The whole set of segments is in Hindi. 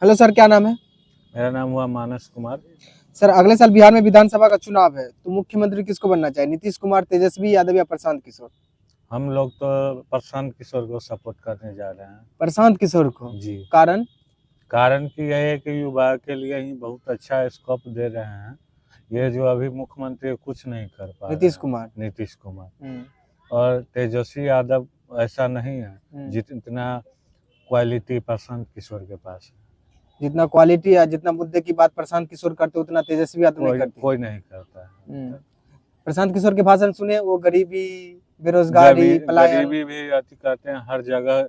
हेलो सर, क्या नाम है? मेरा नाम हुआ मानस कुमार। सर, अगले साल बिहार में विधानसभा का चुनाव है, तो मुख्यमंत्री किसको बनना चाहिए? नीतीश कुमार, तेजस्वी यादव या प्रशांत किशोर? हम लोग तो प्रशांत किशोर को सपोर्ट करने जा रहे हैं। प्रशांत किशोर को? जी। कारण? कारण कि यह है कि युवा के लिए ही बहुत अच्छा स्कोप दे रहे हैं। ये जो अभी मुख्यमंत्री कुछ नहीं कर पा रहे नीतीश हैं। कुमार। नीतीश कुमार और तेजस्वी यादव ऐसा नहीं है जितना क्वालिटी प्रशांत किशोर के पास है। जितना क्वालिटी या जितना मुद्दे की बात प्रशांत किशोर करते उतना तेजस्वी यादव नहीं करते। कोई नहीं करता है। प्रशांत किशोर के भाषण सुने, वो गरीबी, बेरोजगारी, पलायन। गरीबी भी अति करते हैं। हर जगह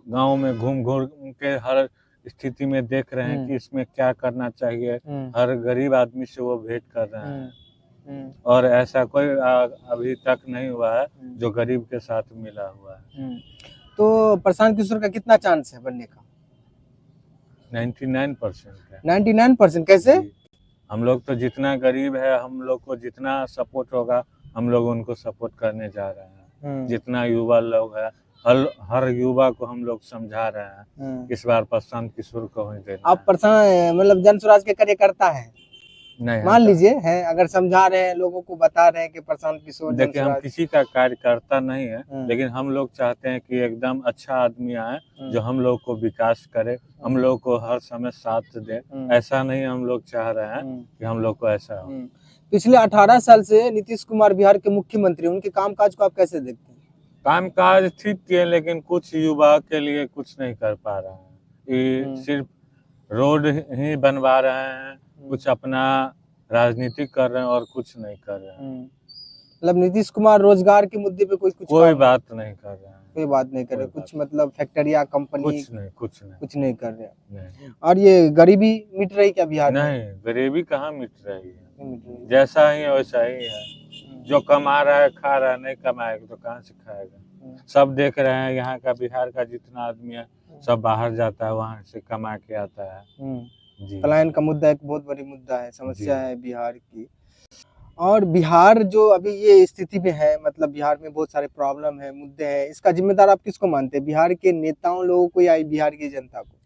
गांव में घूम घूम के हर स्थिति में देख रहे हैं कि इसमें क्या करना चाहिए। हर गरीब आदमी से वो भेंट कर रहे हैं और ऐसा कोई अभी तक नहीं हुआ है जो गरीब के साथ मिला हुआ है। तो प्रशांत किशोर का कितना चांस है बनने का? 99% है। 99%? कैसे? हम लोग तो जितना गरीब है, हम लोग को जितना सपोर्ट होगा हम लोग उनको सपोर्ट करने जा रहे हैं। जितना युवा लोग है, हर युवा को हम लोग समझा रहे हैं इस बार प्रशांत किशोर को ही देना। आप प्रशांत मतलब जन स्वराज के कार्यकर्ता हैं? नहीं, मान लीजिए है, अगर समझा रहे हैं, लोगों को बता रहे हैं कि प्रशांत किशोर। देखिए, हम किसी का कार्यकर्ता नहीं है, लेकिन हम लोग चाहते हैं कि एकदम अच्छा आदमी आए जो हम लोग को विकास करे, हम लोग को हर समय साथ दे। ऐसा नहीं हम लोग चाह रहे हैं कि हम लोग को ऐसा हो। पिछले 18 साल से नीतीश कुमार बिहार के मुख्यमंत्री, उनके कामकाज को आप कैसे देखते हैं? कामकाज ठीक किए, लेकिन कुछ युवा के लिए कुछ नहीं कर पा रहे हैं। ये सिर्फ रोड ही बनवा रहे हैं, कुछ अपना राजनीति कर रहे हैं और कुछ नहीं कर रहे हैं। मतलब नीतीश कुमार रोजगार के मुद्दे पे कोई बात नहीं कर रहे हैं। कोई बात नहीं कर रहे, कुछ मतलब फैक्ट्रिया, कंपनी कुछ नहीं कर रहे नहीं। और ये गरीबी मिट रही क्या बिहार में? नहीं, गरीबी कहाँ मिट रही है। जैसा ही है वैसा ही है। जो कमा रहा है खा रहा है, नहीं कमाएगा तो कहाँ से खाएगा। सब देख रहे हैं यहाँ का, बिहार का जितना आदमी है सब बाहर जाता है, वहाँ से कमा के आता है। जी। पलायन का मुद्दा एक बहुत बड़ी मुद्दा है, समस्या है बिहार की। और बिहार जो अभी ये स्थिति में है, मतलब बिहार में बहुत सारे प्रॉब्लम है, मुद्दे हैं, इसका जिम्मेदार आप किसको मानते हैं? बिहार के नेताओं लोगों को या बिहार की जनता को?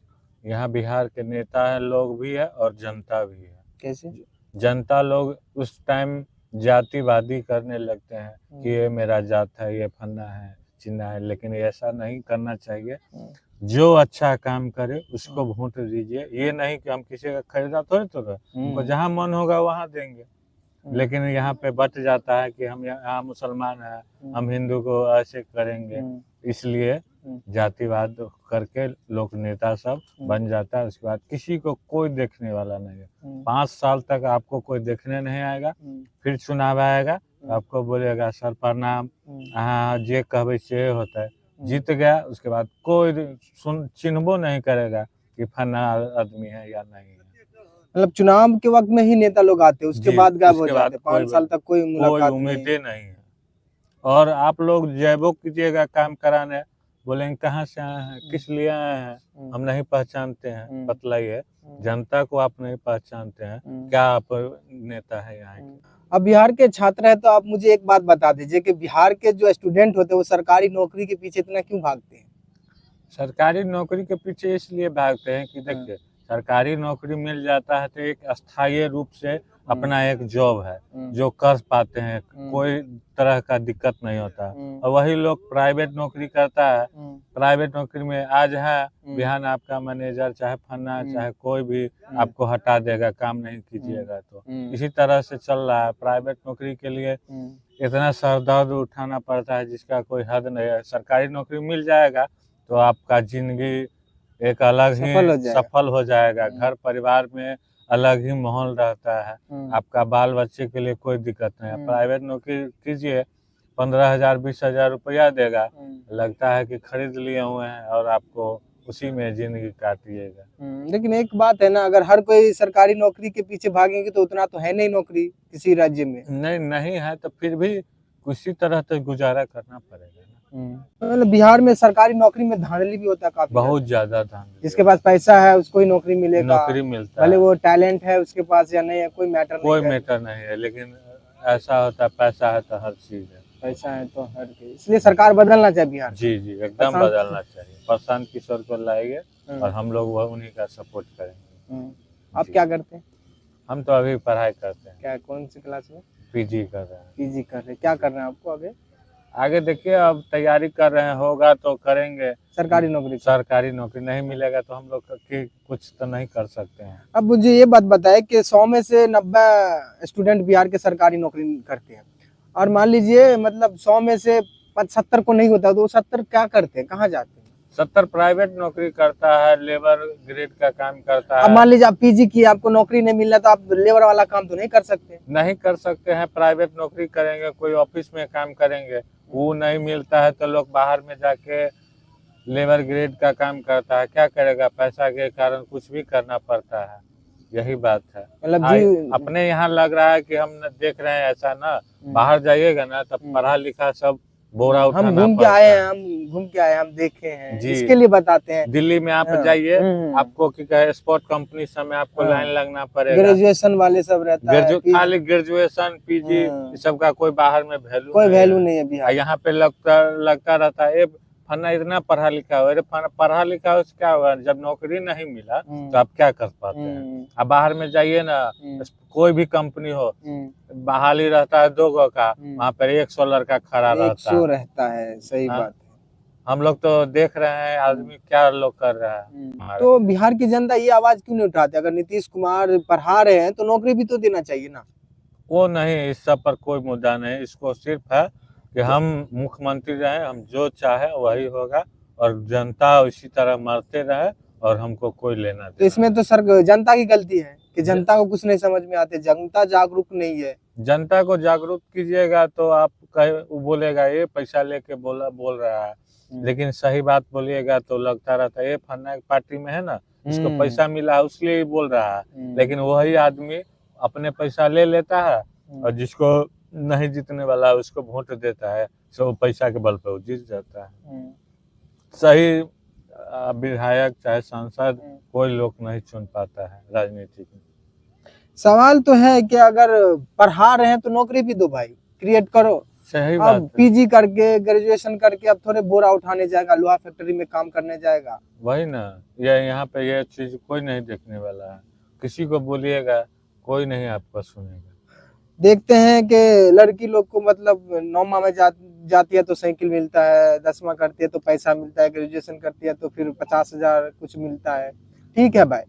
यहाँ बिहार के नेता है लोग भी है और जनता भी है। कैसे? जनता लोग उस टाइम जातिवादी करने लगते हैं कि ये मेरा जात है, ये फन्ना है, चिन्ना है, लेकिन ऐसा नहीं करना चाहिए। जो अच्छा काम करे उसको वोट दीजिए। ये नहीं कि हम किसी का खरीदा थोड़े तो जहाँ मन होगा वहाँ देंगे। लेकिन यहाँ पे बट जाता है कि हम यहाँ मुसलमान हैं, हम हिंदू को ऐसे करेंगे, इसलिए जातिवाद करके लोग नेता सब बन जाता है। उसके बाद किसी को कोई देखने वाला नहीं है। 5 साल तक आपको कोई देखने नहीं आएगा। फिर चुनाव आएगा, आपको बोलेगा सर प्रणाम, हाँ जे कहबे से होता है। जीत गया, उसके बाद कोई चिन्हबो नहीं करेगा कि फन्ना आदमी है या नहीं है। मतलब चुनाव के वक्त में ही नेता लोग आते हैं, उसके बाद गायब हो जाते हैं। 5 साल तक कोई मुलाकात उम्मीद नहीं है। और आप लोग जैबो कीजिएगा काम कराने, बोलेंगे कहाँ से आए हैं, किस लिए आए हैं, हम नहीं पहचानते हैं। बतलाइए, जनता को आप नहीं पहचानते हैं, क्या आप नेता है यहाँ के? अब बिहार के छात्र है, तो आप मुझे एक बात बता दीजिए कि बिहार के जो स्टूडेंट होते हैं वो सरकारी नौकरी के पीछे इतना क्यों भागते हैं? सरकारी नौकरी के पीछे इसलिए भागते हैं कि देखिए, सरकारी नौकरी मिल जाता है तो एक अस्थायी रूप से अपना एक जॉब है जो कर पाते हैं, कोई तरह का दिक्कत नहीं होता। और वही लोग प्राइवेट नौकरी करता है, प्राइवेट नौकरी में आज है बिहान आपका मैनेजर चाहे फन्ना चाहे कोई भी आपको हटा देगा, काम नहीं कीजिएगा तो। इसी तरह से चल रहा है। प्राइवेट नौकरी के लिए इतना सर दर्द उठाना पड़ता है जिसका कोई हद नहीं है। सरकारी नौकरी मिल जाएगा तो आपका जिंदगी एक अलग ही सफल हो जाएगा। घर परिवार में अलग ही माहौल रहता है। आपका बाल बच्चे के लिए कोई दिक्कत नहीं है। प्राइवेट नौकरी कीजिए, 15,000 20,000 रुपया देगा, लगता है कि खरीद लिए हुए हैं और आपको उसी में जिंदगी काटिएगा। लेकिन एक बात है ना, अगर हर कोई सरकारी नौकरी के पीछे भागेंगे तो उतना तो है नहीं नौकरी किसी राज्य में। नहीं है तो फिर भी किसी तरह तो गुजारा करना पड़ेगा। मतलब बिहार में सरकारी नौकरी में धांधली भी होता है काफी, बहुत ज्यादा धांधली। जिसके पास पैसा है उसको ही नौकरी मिलेगा, नौकरी मिलता भले है। वो टैलेंट है उसके पास या नहीं है, कोई मैटर नहीं है, लेकिन ऐसा होता है पैसा है तो हर चीज है। पैसा है तो हर के, इसलिए सरकार बदलना चाहिए बिहार। जी जी एकदम प्रशांत- बदलना चाहिए। प्रशांत किशोर को लाएंगे हम्म, और हम लोग वह उन्हीं का सपोर्ट करेंगे। आप जी। क्या करते हैं? हम तो अभी पढ़ाई करते हैं, क्या कौन सी क्लास में? पीजी कर रहे हैं। पीजी कर रहे हैं। क्या कर रहे हैं आपको आगे? आगे देखिए अब तैयारी कर रहे हैं, होगा तो करेंगे। सरकारी नौकरी की। सरकारी नौकरी नहीं मिलेगा तो हम लोग की कुछ तो नहीं कर सकते हैं। अब मुझे ये बात बताए कि 100 में से 90 स्टूडेंट बिहार के सरकारी नौकरी करते हैं, और मान लीजिए मतलब 100 में से 70 को नहीं होता, तो 70 क्या करते हैं, कहाँ जाते हैं? 70 प्राइवेट नौकरी करता है, लेबर ग्रेड का काम करता अब है। मान लीजिए आप पीजी किए, आपको नौकरी नहीं मिल रहा, तो आप लेबर वाला काम तो नहीं कर सकते। नहीं कर सकते हैं, प्राइवेट नौकरी करेंगे, कोई ऑफिस में काम करेंगे, वो नहीं मिलता है तो लोग बाहर में जाके लेबर ग्रेड का काम करता है। क्या करेगा, पैसा के कारण कुछ भी करना पड़ता है, यही बात है। मतलब हाँ, जी अपने यहाँ लग रहा है कि हम देख रहे हैं ऐसा ना, बाहर जाइएगा ना तब पढ़ा लिखा सब बोरा उठाना हम घूम के पड़ता आए हैं, है। हम घूम के आए हैं, हम देखे हैं, जी। इसके लिए बताते हैं। दिल्ली में आप हाँ, जाइए, आपको आपको क्या स्पोर्ट कंपनी सब में आपको हाँ, लाइन लगना पड़ेगा। ग्रेजुएशन वाले सब रहता है, खाली ग्रेजुएशन पीजी हाँ। सब का कोई बाहर में वैल्यू कोई वैल्यू नहीं है बिहार। यहाँ पे लगता रहता है, फन्ना इतना पढ़ा लिखा हो, पढ़ा लिखा हो क्या होगा, जब नौकरी नहीं मिला तो आप क्या कर पाते हैं। अब बाहर में जाइए ना, कोई भी कंपनी हो, बहाली रहता है 2 गो का, वहाँ पर 100 लड़का खड़ा रहता है। रहता है, सही हाँ। बात है। हम लोग तो देख रहे हैं आदमी क्या लोग कर रहा है। तो बिहार की जनता ये आवाज क्यों नहीं उठाती? अगर नीतीश कुमार पढ़ा रहे हैं तो नौकरी भी तो देना चाहिए ना। वो नहीं, इस सब पर कोई मुद्दा नहीं, इसको सिर्फ है कि हम मुख्यमंत्री रहे, हम जो चाहे वही होगा और जनता इसी तरह मरते रहे और हमको कोई लेना तो इसमें तो सर जनता की गलती है कि जनता को कुछ नहीं समझ में आते, जनता जागरूक नहीं है। जनता को जागरूक कीजिएगा तो आप वो बोलेगा ये पैसा लेके बोल रहा है, लेकिन सही बात बोलिएगा तो लगता रहता है ये फन्ना एक पार्टी में है ना, इसको पैसा मिला है इसलिए ही बोल रहा है। लेकिन वही आदमी अपने पैसा ले लेता है और जिसको नहीं जीतने वाला है उसको वोट देता है, सो पैसा के बल पे वो जीत जाता है। सही विधायक चाहे सांसद कोई लोग नहीं चुन पाता है राजनीति में। सवाल तो है कि अगर पढ़ा रहे हैं तो नौकरी भी दो भाई, क्रिएट करो। सही बात अब पीजी करके ग्रेजुएशन करके अब थोड़े बोरा उठाने जाएगा, लोहा फैक्ट्री में काम करने जाएगा। वही ना, ये यहाँ पे ये चीज कोई नहीं देखने वाला है, किसी को बोलिएगा कोई नहीं आपका सुनेगा। देखते हैं कि लड़की लोग को मतलब 9वीं में जाती है तो साइकिल मिलता है, 10वां करती है तो पैसा मिलता है, ग्रेजुएशन करती है तो फिर 50,000 कुछ मिलता है। ठीक है भाई,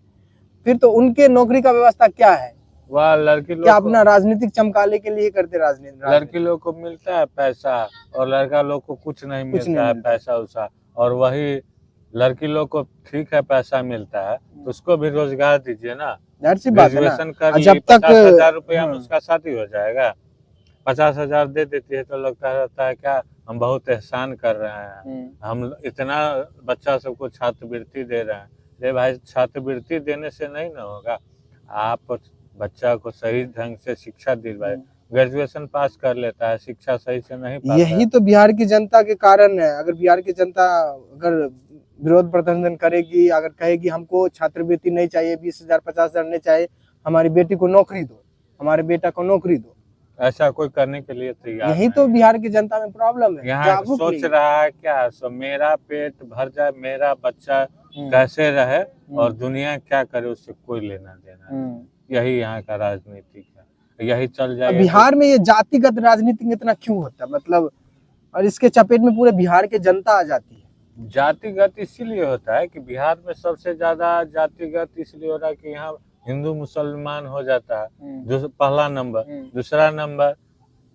फिर तो उनके नौकरी का व्यवस्था क्या है? वह लड़की लोग क्या अपना राजनीतिक चमकाने के लिए करते राजनीति? लड़की लोग को मिलता है पैसा और लड़का लोग को कुछ नहीं मिलता है पैसा उसा, और वही लड़की लोग को ठीक है पैसा मिलता है तो उसको भी रोजगार दीजिए ना। ग्रेजुएशन कर ली, जब तक 50,000 रुपया में उसका शादी हो जाएगा। 50,000 दे देती है तो लगता रहता है क्या हम बहुत एहसान कर रहे हैं, हम इतना बच्चा सबको छात्रवृत्ति दे रहे हैं। ले भाई, छात्रवृत्ति देने से नहीं ना होगा, आप बच्चा को सही ढंग से शिक्षा दिलवाए। ग्रेजुएशन पास कर लेता है, शिक्षा सही से नहीं पाता। यही तो बिहार की जनता के कारण है। अगर बिहार की जनता अगर विरोध प्रदर्शन करेगी, अगर कहेगी हमको छात्रवृत्ति नहीं चाहिए, 20,000 50,000 नहीं चाहिए, हमारी बेटी को नौकरी दो, हमारे बेटा को नौकरी दो, ऐसा कोई करने के लिए तैयार यही तो बिहार की जनता में प्रॉब्लम है। यहाँ सोच रहा है क्या, सो मेरा पेट भर जाए, मेरा बच्चा कैसे रहे और दुनिया क्या करे, उससे कोई लेना देना। यही यहाँ का राजनीतिक है, यही चल जाएगा। बिहार में ये जातिगत राजनीति इतना क्यों होता है मतलब, और इसके चपेट में पूरे बिहार की जनता आ जाती है। जातिगत इसीलिए होता है कि बिहार में सबसे ज्यादा जातिगत इसलिए हो रहा है कि यहाँ हिंदू मुसलमान हो जाता है, जो पहला नंबर। दूसरा नंबर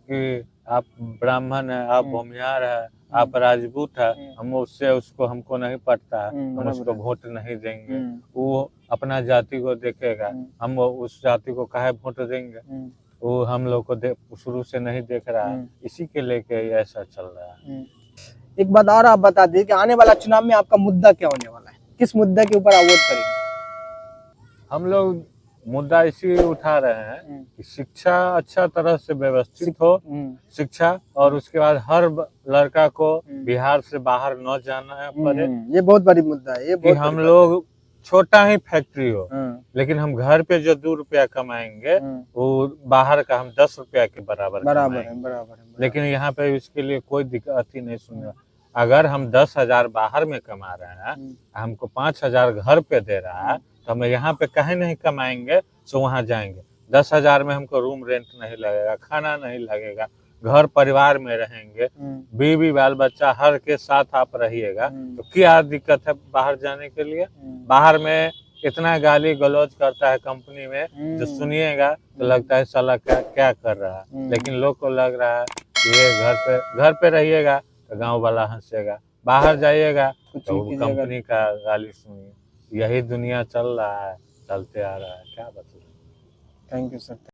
कि आप ब्राह्मण है, आप भूमिहार है, आप राजपूत है, हम उससे उसको हमको नहीं पटता है, हम उसको वोट नहीं देंगे। वो अपना जाति को देखेगा, हम उस जाति को काहे वोट देंगे, वो हम लोग को शुरू से नहीं देख रहा है, इसी के लेके ऐसा चल रहा है। एक बात और आप बता दीजिए कि आने वाला चुनाव में आपका मुद्दा क्या होने वाला है, किस मुद्दे के ऊपर आप वोट करेंगे? हम लोग मुद्दा इसी उठा रहे हैं कि शिक्षा अच्छा तरह से व्यवस्थित हो, शिक्षा, और उसके बाद हर लड़का को बिहार से बाहर न जाना पड़े। ये बहुत बड़ी मुद्दा है, ये बहुत हम लोग छोटा ही फैक्ट्री हो, हाँ, लेकिन हम घर पे जो 2 रुपया कमाएंगे हाँ, वो बाहर का हम 10 रुपया के बराबर बराबर है, कमाएंगे। बराबर है, लेकिन बराबर। यहाँ पे इसके लिए कोई दिक्कत ही नहीं सुनने हम्म, वाला। अगर हम 10,000 बाहर में कमा रहे हैं, हमको 5,000 घर पे दे रहा है, तो हम यहाँ पे कहीं नहीं कमाएंगे, तो वहाँ जाएंगे। 10,000 में हमको रूम रेंट नहीं लगेगा, खाना नहीं लगेगा, घर परिवार में रहेंगे, बीवी बाल बच्चा हर के साथ आप रहिएगा, तो क्या दिक्कत है बाहर जाने के लिए? बाहर में इतना गाली गलौज करता है कंपनी में, जो सुनिएगा तो लगता है साला क्या क्या कर रहा है, लेकिन लोग को लग रहा है कि ये घर पे रहिएगा तो गांव वाला हंसेगा, बाहर जाइएगा तो कंपनी का गाली सुनिए। यही दुनिया चल रहा है, चलते आ रहा है, क्या बताएं। Thank you sir.